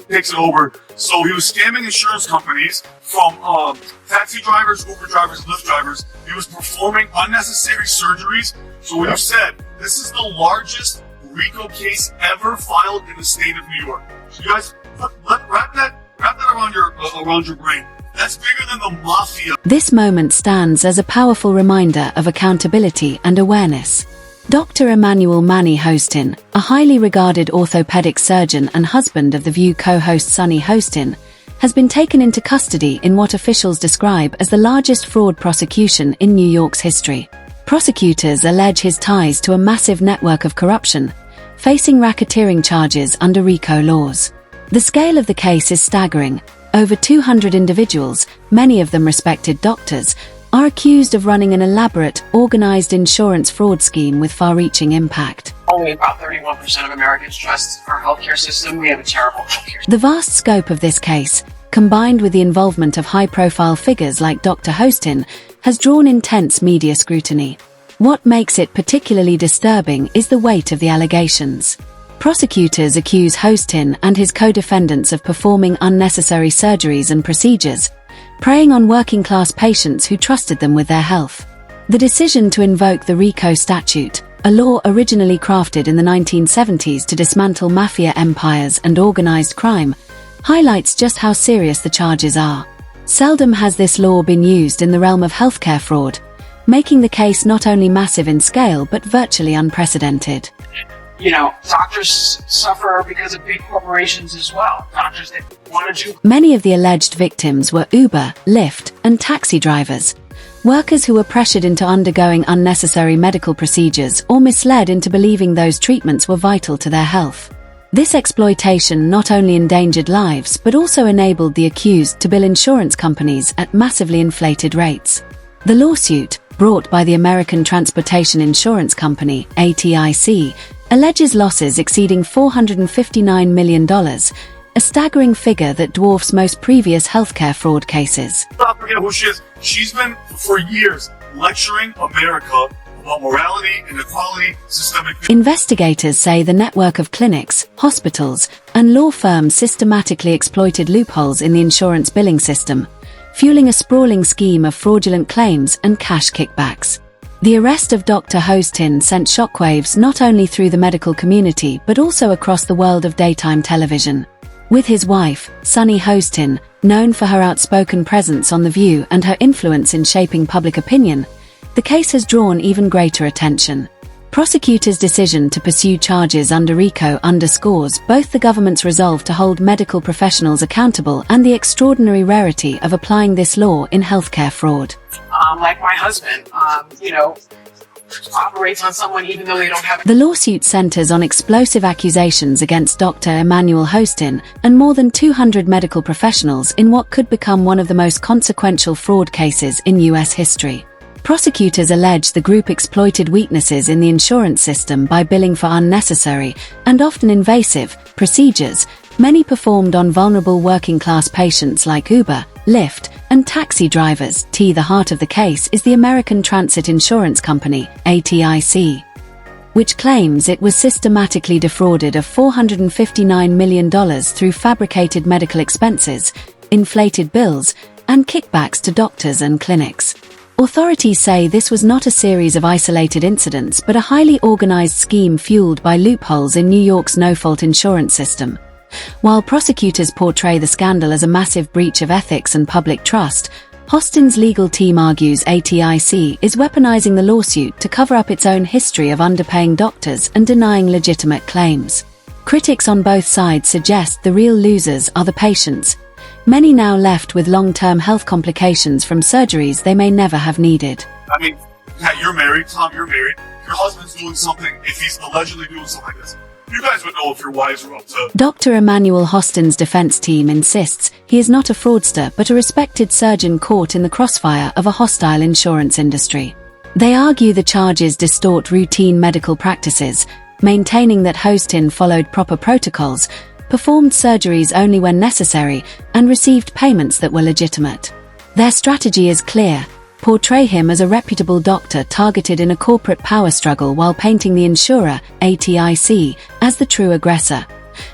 takes it over. So he was scamming insurance companies from taxi drivers, Uber drivers, Lyft drivers. He was performing unnecessary surgeries. So when you said this is the largest RICO case ever filed in the state of New York, so you guys wrap that around your brain. That's bigger than the mafia. This moment stands as a powerful reminder of accountability and awareness. Dr. Emmanuel Manny Hostin, a highly regarded orthopedic surgeon and husband of The View co-host Sunny Hostin, has been taken into custody in what officials describe as the largest fraud prosecution in New York's history. Prosecutors allege his ties to a massive network of corruption, facing racketeering charges under RICO laws. The scale of the case is staggering. Over 200 individuals, many of them respected doctors, are accused of running an elaborate, organized insurance fraud scheme with far-reaching impact. Only about 31% of Americans trust our healthcare system. We have a terrible healthcare system. The vast scope of this case, combined with the involvement of high-profile figures like Dr. Hostin, has drawn intense media scrutiny. What makes it particularly disturbing is the weight of the allegations. Prosecutors accuse Hostin and his co-defendants of performing unnecessary surgeries and procedures, preying on working-class patients who trusted them with their health. The decision to invoke the RICO statute, a law originally crafted in the 1970s to dismantle mafia empires and organized crime, highlights just how serious the charges are. Seldom has this law been used in the realm of healthcare fraud, making the case not only massive in scale but virtually unprecedented. You know, doctors suffer because of big corporations as well. Doctors that want to do. Many of the alleged victims were Uber, Lyft, and taxi drivers, workers who were pressured into undergoing unnecessary medical procedures or misled into believing those treatments were vital to their health. This exploitation not only endangered lives but also enabled the accused to bill insurance companies at massively inflated rates. The lawsuit, brought by the American Transportation Insurance Company, ATIC, alleges losses exceeding $459 million, a staggering figure that dwarfs most previous healthcare fraud cases. Don't forget who she is. She's been, for years, lecturing America about morality, inequality, systemic... Investigators say the network of clinics, hospitals, and law firms systematically exploited loopholes in the insurance billing system, fueling a sprawling scheme of fraudulent claims and cash kickbacks. The arrest of Dr. Hostin sent shockwaves not only through the medical community but also across the world of daytime television. With his wife, Sunny Hostin, known for her outspoken presence on The View and her influence in shaping public opinion, the case has drawn even greater attention. Prosecutors' decision to pursue charges under RICO underscores both the government's resolve to hold medical professionals accountable and the extraordinary rarity of applying this law in healthcare fraud. Like my husband, operates on someone even though they don't have... The lawsuit centers on explosive accusations against Dr. Emmanuel Hostin and more than 200 medical professionals in what could become one of the most consequential fraud cases in U.S. history. Prosecutors allege the group exploited weaknesses in the insurance system by billing for unnecessary, and often invasive, procedures, many performed on vulnerable working-class patients like Uber, Lyft, and taxi drivers. The heart of the case is the American Transit Insurance Company, ATIC, which claims it was systematically defrauded of $459 million through fabricated medical expenses, inflated bills, and kickbacks to doctors and clinics. Authorities say this was not a series of isolated incidents but a highly organized scheme fueled by loopholes in New York's no-fault insurance system. While prosecutors portray the scandal as a massive breach of ethics and public trust, Hostin's legal team argues ATIC is weaponizing the lawsuit to cover up its own history of underpaying doctors and denying legitimate claims. Critics on both sides suggest the real losers are the patients, many now left with long-term health complications from surgeries they may never have needed. I mean, yeah, you're married, Tom, you're married. Your husband's doing something, if he's allegedly doing something like this, you guys would know if your wives are up to... Dr. Emmanuel Hostin's defense team insists he is not a fraudster but a respected surgeon caught in the crossfire of a hostile insurance industry. They argue the charges distort routine medical practices, maintaining that Hostin followed proper protocols, performed surgeries only when necessary, and received payments that were legitimate. Their strategy is clear: portray him as a reputable doctor targeted in a corporate power struggle while painting the insurer, ATIC, as the true aggressor.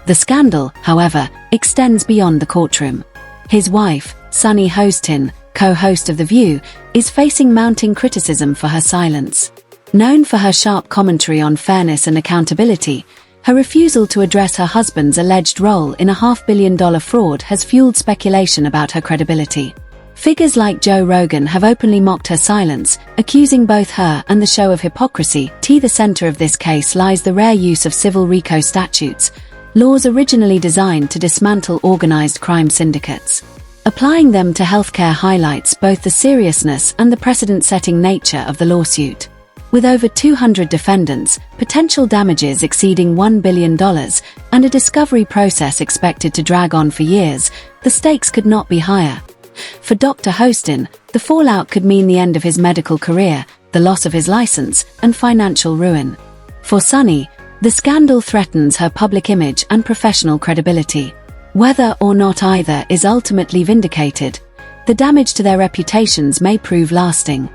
The scandal, however, extends beyond the courtroom. His wife, Sunny Hostin, co-host of The View, is facing mounting criticism for her silence. Known for her sharp commentary on fairness and accountability, her refusal to address her husband's alleged role in a $500 million fraud has fueled speculation about her credibility. Figures like Joe Rogan have openly mocked her silence, accusing both her and the show of hypocrisy. At the center of this case lies the rare use of civil RICO statutes, laws originally designed to dismantle organized crime syndicates. Applying them to healthcare highlights both the seriousness and the precedent-setting nature of the lawsuit. With over 200 defendants, potential damages exceeding $1 billion, and a discovery process expected to drag on for years, the stakes could not be higher. For Dr. Hostin, the fallout could mean the end of his medical career, the loss of his license, and financial ruin. For Sunny, the scandal threatens her public image and professional credibility. Whether or not either is ultimately vindicated, the damage to their reputations may prove lasting.